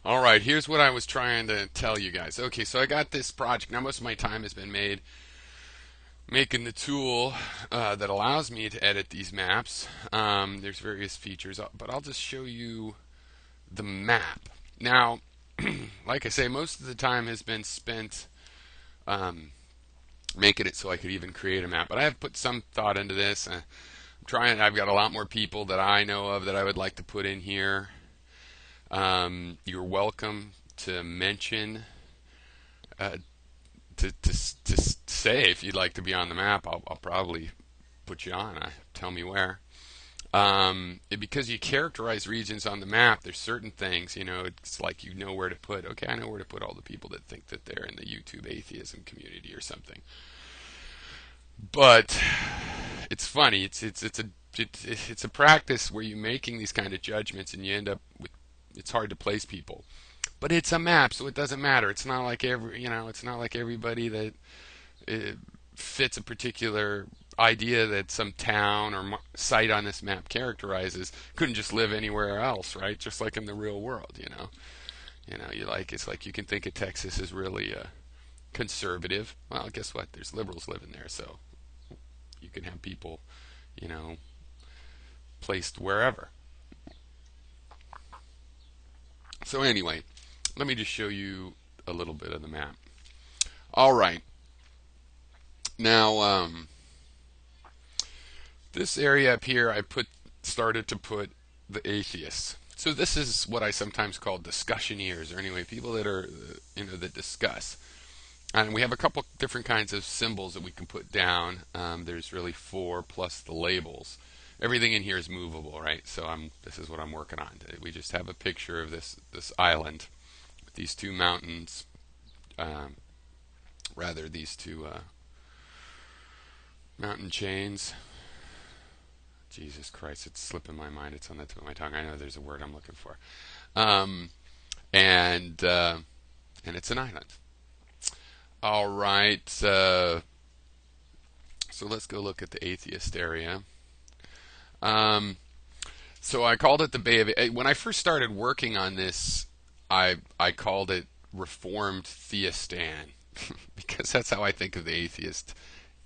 All right, here's what I was trying to tell you guys. Okay, so I got this project. Now, most of my time has been made making the tool that allows me to edit these maps. There's various features, but I'll just show you the map. Now, like I say, most of the time has been spent um, making it so I could even create a map. But I have put some thought into this. I'm trying. I've got a lot more people that I know of that I would like to put in here. You're welcome to mention uh, to say if you'd like to be on the map. I'll probably put you on. Tell me where. Because you characterize regions on the map, there's certain things, it's like you know where to put. Okay, I know where to put all the people that think that they're in the YouTube atheism community or something. But it's funny. It's a practice where you're making these kind of judgments, and you end up with it's hard to place people. But it's a map, so it doesn't matter. It's not like it's not like everybody that fits a particular idea that some town or site on this map characterizes couldn't just live anywhere else, right? Just like in the real world, it's like you can think of Texas as really conservative. Well, guess what? There's liberals living there, so you can have people, you know, placed wherever. So anyway, let me just show you a little bit of the map. All right. Now, this area up here, started to put the atheists. So this is what I sometimes call discussioneers, or anyway, people that are, that discuss. And we have a couple different kinds of symbols that we can put down. There's really four plus the labels. Everything in here is movable, right? So this is what I'm working on. We just have a picture of this island with these two mountains, um, rather these two mountain chains. Jesus Christ, it's slipping my mind. It's on the tip of my tongue. I know there's a word I'm looking for. Um, and and it's an island. All right. So let's go look at the atheist area. Um, so I called it the Bay of. When I first started working on this, I called it Reformed Theistan because that's how I think of the atheist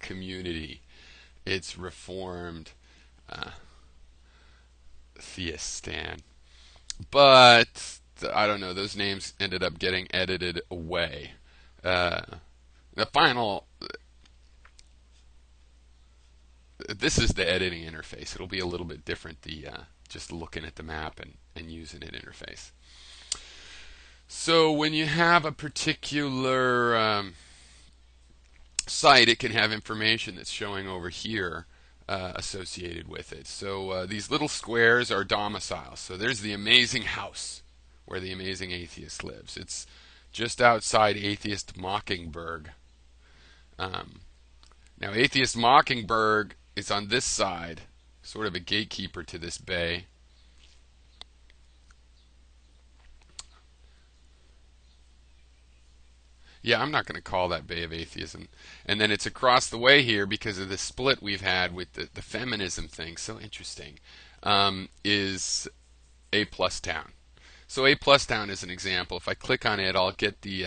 community. It's Reformed uh, Theistan, but I don't know. Those names ended up getting edited away. Uh, the final This is the editing interface. It'll be a little bit different, the just looking at the map and using it interface. So when you have a particular site, it can have information that's showing over here associated with it. So these little squares are domiciles. So there's the amazing house where the amazing atheist lives. It's just outside Atheist Mockingbird. Um, Now, Atheist Mockingbird is on this side, sort of a gatekeeper to this bay. Yeah, I'm not going to call that Bay of Atheism. And then it's across the way here because of the split we've had with the feminism thing. So interesting. Is A plus town. So A plus town is an example. If I click on it, I'll get the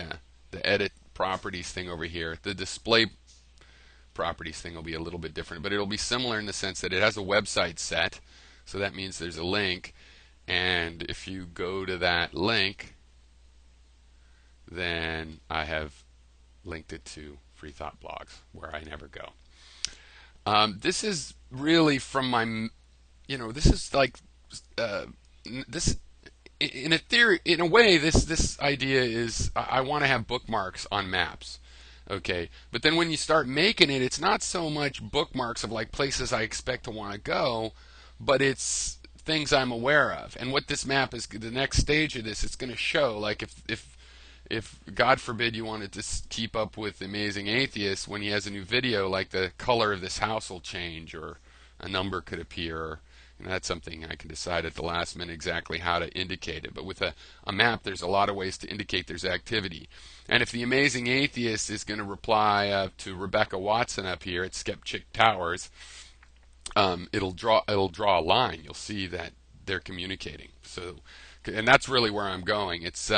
edit properties thing over here. The display properties thing will be a little bit different, but it'll be similar in the sense that it has a website set. So that means there's a link. And if you go to that link, then I have linked it to Free Thought Blogs, where I never go. This is really from my, this is like this in a theory, in a way. This idea is I want to have bookmarks on maps. Okay, but then when you start making it, it's not so much bookmarks of like places I expect to want to go, but it's things I'm aware of. And what this map is, the next stage of this, it's going to show like if God forbid you wanted to keep up with Amazing Atheist, when he has a new video, like the color of this house will change, or a number could appear. And that's something I can decide at the last minute exactly how to indicate it. But with a map, there's a lot of ways to indicate there's activity. And if the Amazing Atheist is going to reply to Rebecca Watson up here at Skeptic Towers, it'll draw a line. You'll see that they're communicating. So, and that's really where I'm going. It's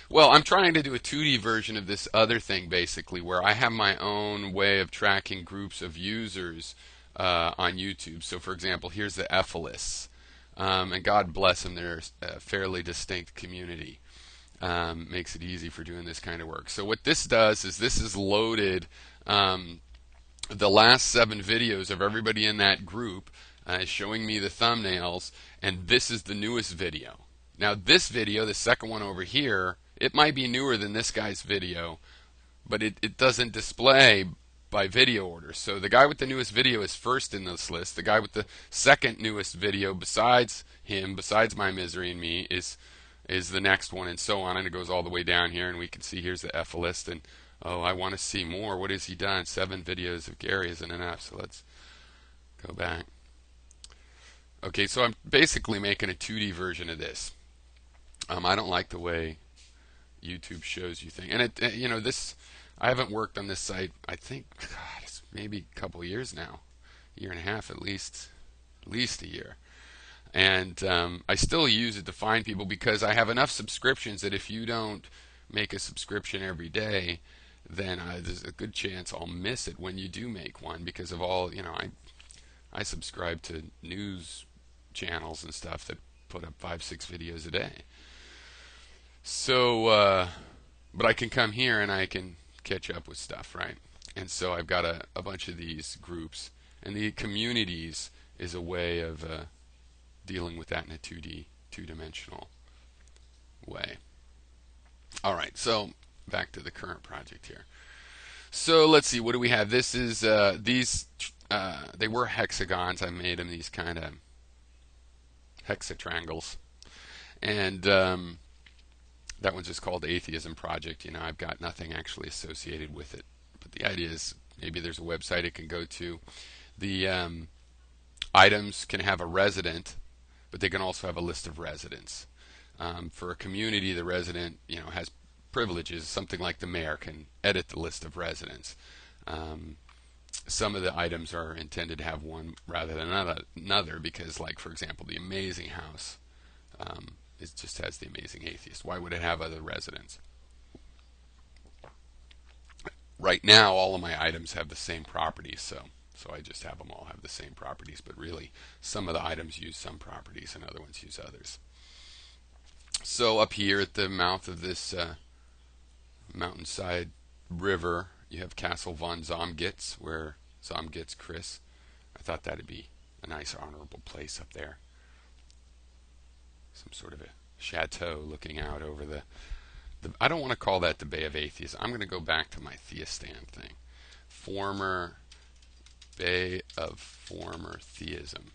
well, I'm trying to do a 2D version of this other thing, basically, where I have my own way of tracking groups of users on YouTube. So, for example, here's the Ephialists, and God bless them, they're a fairly distinct community. Makes it easy for doing this kind of work. So, what this does is this is loaded the last 7 videos of everybody in that group, showing me the thumbnails, and this is the newest video. Now, this video, the second one over here, it might be newer than this guy's video, but it doesn't display by video order. So the guy with the newest video is first in this list. The guy with the second newest video besides him, besides My Misery and Me, is the next one, and so on. And it goes all the way down here, and we can see here's the Ephialist, and oh, I want to see more. What has he done? 7 videos of Gary isn't enough, so let's go back. Okay, so I'm basically making a 2D version of this. I don't like the way YouTube shows you things, and this. I haven't worked on this site. I think God, it's maybe a couple of years now, a year and a half at least a year. And I still use it to find people because I have enough subscriptions that if you don't make a subscription every day, then there's a good chance I'll miss it when you do make one because of all I subscribe to news channels and stuff that put up 5-6 videos a day. So, but I can come here and I can catch up with stuff, right? And so I've got a bunch of these groups, and the communities is a way of dealing with that in a 2-dimensional way. All right, so back to the current project here. So let's see, what do we have? This is these. They were hexagons. I made them these kind of hexatriangles, and that one's just called Atheism Project. I've got nothing actually associated with it, but the idea is maybe there's a website it can go to. The items can have a resident, but they can also have a list of residents. For a community, the resident, has privileges. Something like the mayor can edit the list of residents. Some of the items are intended to have one rather than another because, like, for example, the Amazing House. It just has the Amazing Atheist. Why would it have other residents? Right now, all of my items have the same properties, so I just have them all have the same properties. But really, some of the items use some properties, and other ones use others. So up here at the mouth of this mountainside river, you have Castle von Zomgitz, where Zomgitz Chris. I thought that'd be a nice, honorable place up there. Some sort of a chateau looking out over the I don't want to call that the Bay of Atheists. I'm going to go back to my Theistan thing. Former Bay of Former Theism.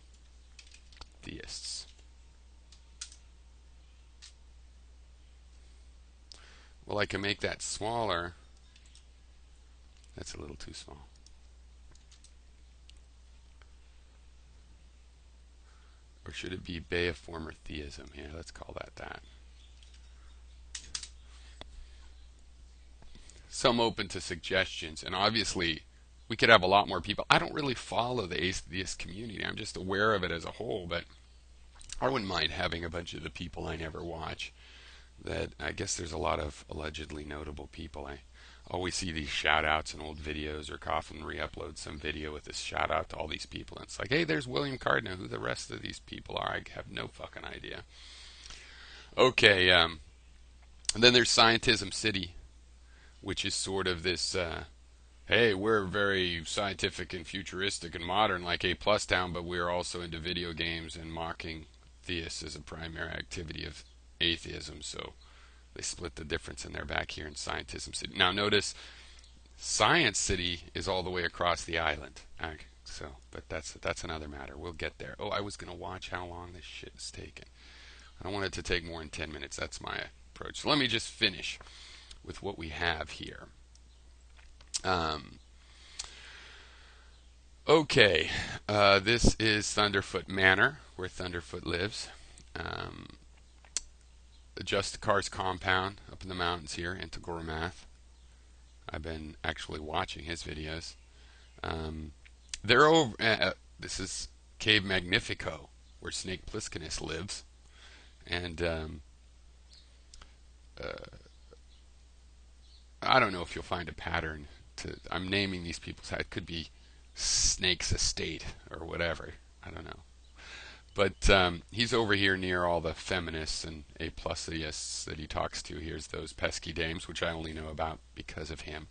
Theists. Well, I can make that smaller. That's a little too small. Or should it be Bay of Former Theism? Yeah, let's call that. So I'm open to suggestions, and obviously we could have a lot more people. I don't really follow the atheist community. I'm just aware of it as a whole, but I wouldn't mind having a bunch of the people I never watch. That I guess there's a lot of allegedly notable people. I always see these shout outs in old videos, or often re-upload some video with this shout out to all these people, and it's like, hey, there's William Cardinal. Who the rest of these people are, I have no fucking idea. Okay, and then there's Scientism City, which is sort of this hey, we're very scientific and futuristic and modern like A Plus Town, but we're also into video games and mocking theists as a primary activity of atheism. So they split the difference in their back here in Scientism City. Now notice Science City is all the way across the island. But that's another matter. We'll get there. Oh, I was going to watch how long this shit is taking. I don't want it to take more than 10 minutes. That's my approach. So let me just finish with what we have here. Okay, this is Thunderfoot Manor, where Thunderfoot lives. Just Car's compound up in the mountains here, into Gormath. I've been actually watching his videos. They're over. This is Cave Magnifico, where Snake Plisskenus lives. And I don't know if you'll find a pattern I'm naming these people's. It could be Snake's Estate or whatever. I don't know. But he's over here near all the feminists and A+ists that he talks to. Here's those pesky dames, which I only know about because of him.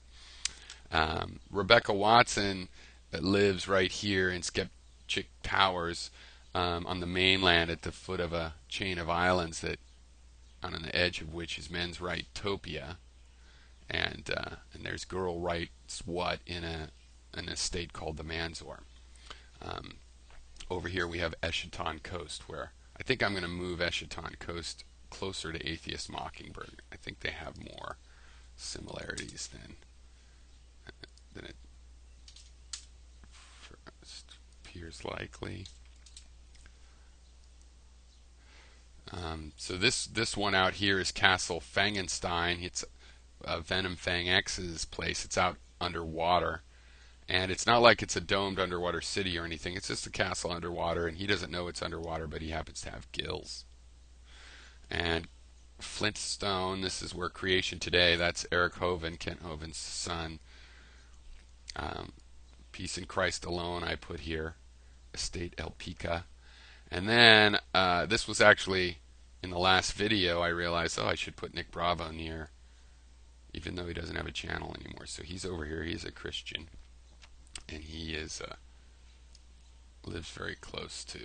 Rebecca Watson lives right here in Skeptic Towers on the mainland at the foot of a chain of islands that on the edge of which is men's rightopia. And there's girl rights what in an estate called the Manzor. Um, Over here we have Eschaton Coast, where I think I'm going to move Eschaton Coast closer to Atheist Mockingbird. I think they have more similarities than it first appears likely. So this one out here is Castle Fangenstein. It's Venom Fang X's place. It's out underwater. And it's not like it's a domed underwater city or anything. It's just a castle underwater, and he doesn't know it's underwater, but he happens to have gills. And Flintstone, this is where Creation Today, that's Eric Hovind, Kent Hovind's son. Um, Peace in Christ Alone, I put here. Estate El Pica. And then, this was actually, in the last video, I realized, I should put Nick Bravo near, even though he doesn't have a channel anymore. So he's over here, he's a Christian. And he is lives very close to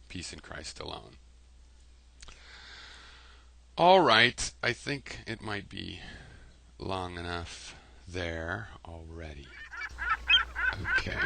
Peace in Christ Alone. All right, I think it might be long enough there already. Okay.